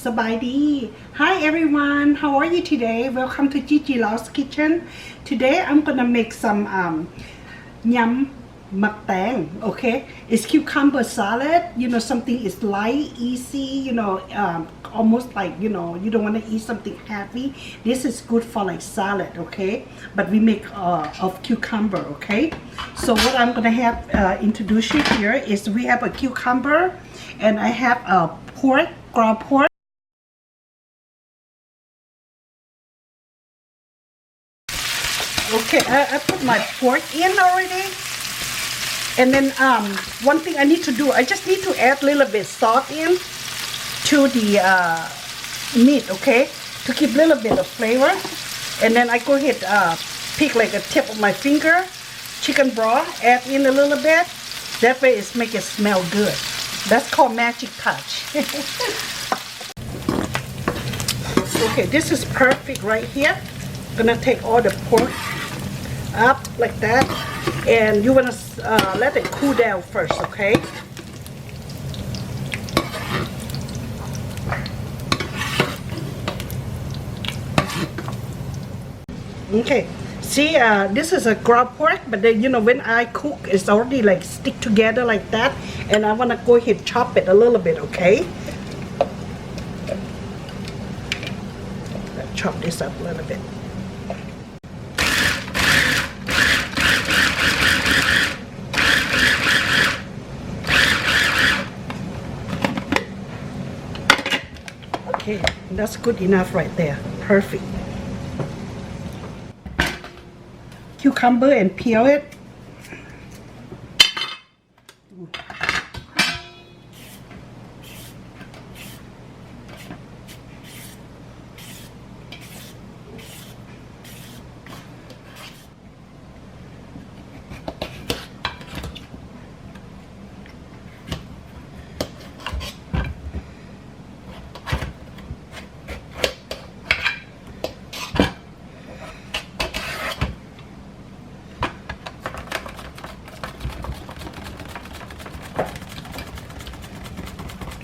Sabaidi. Hi everyone, how are you today? Welcome to Gigi Lao's kitchen. Today I'm gonna make some Mak Tang. Okay, it's cucumber salad. You know, something is light, easy. You know, almost like you don't want to eat something heavy. This is good for like salad. Okay, but we make of cucumber. Okay, so what I'm gonna have introduce you here is we have a cucumber, and I have a pork, ground pork. Okay, I put my pork in already. And then one thing I need to do, I just need to add a little bit salt in to the meat, okay? To keep a little bit of flavor. And then I go ahead pick like a tip of my finger, chicken broth, add in a little bit. That way it's make it smell good. That's called magic touch. Okay, this is perfect right here. Gonna take all the pork up like that, and you want to let it cool down first, okay? Okay, see, this is a ground pork, but then when I cook, it's already like stick together like that, and I want to go ahead chop it a little bit, okay? Let's chop this up a little bit. Okay, that's good enough right there. Perfect. Cucumber and peel it.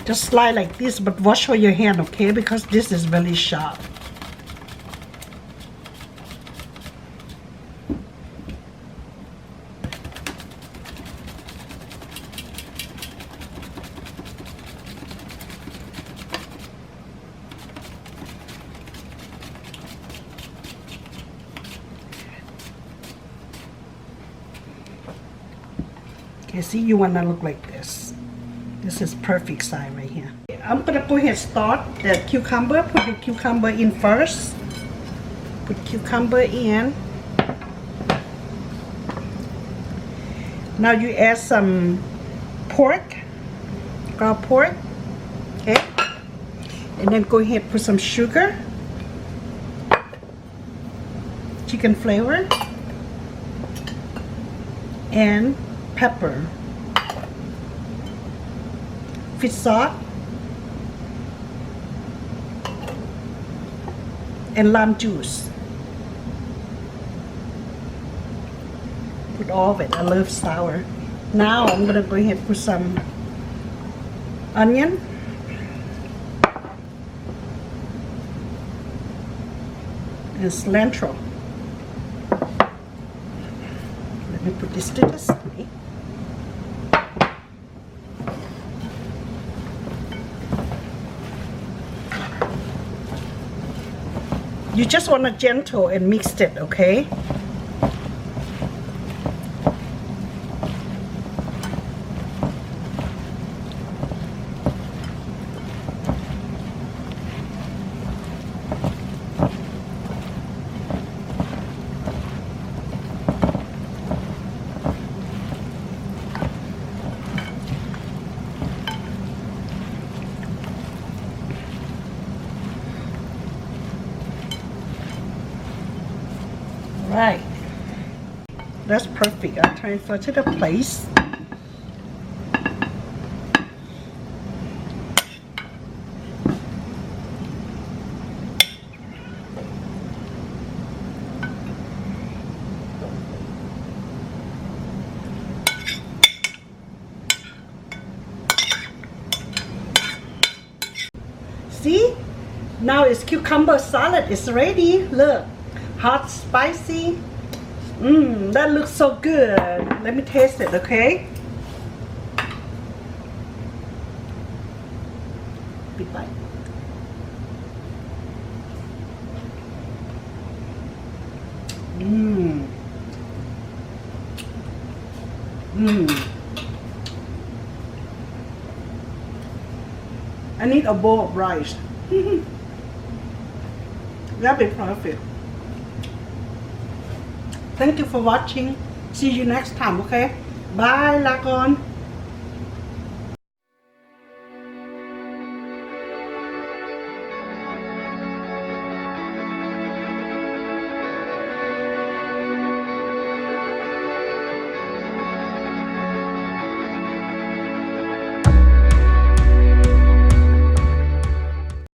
Just slide like this, but wash for your hand, okay? Because this is really sharp. Okay, see, you want to look like this. This is perfect size right here. I'm gonna go ahead and start the cucumber. Put the cucumber in first. Put cucumber in. Now you add some pork, ground pork. Okay. And then go ahead and put some sugar, chicken flavor, and pepper. Fish sauce and lime juice. Put all of it. I love sour. Now I'm gonna go ahead and put some onion, and cilantro. Let me put this to the side. You just want to gentle and mix it, okay? Right, that's perfect. I'll transfer to the place. see? Now it's cucumber salad is ready. Look, hot, spicy. That looks so good. Let me taste it, okay? Big bite. I need a bowl of rice. That'd be perfect. Thank you for watching. See you next time, okay? Bye, Lagon.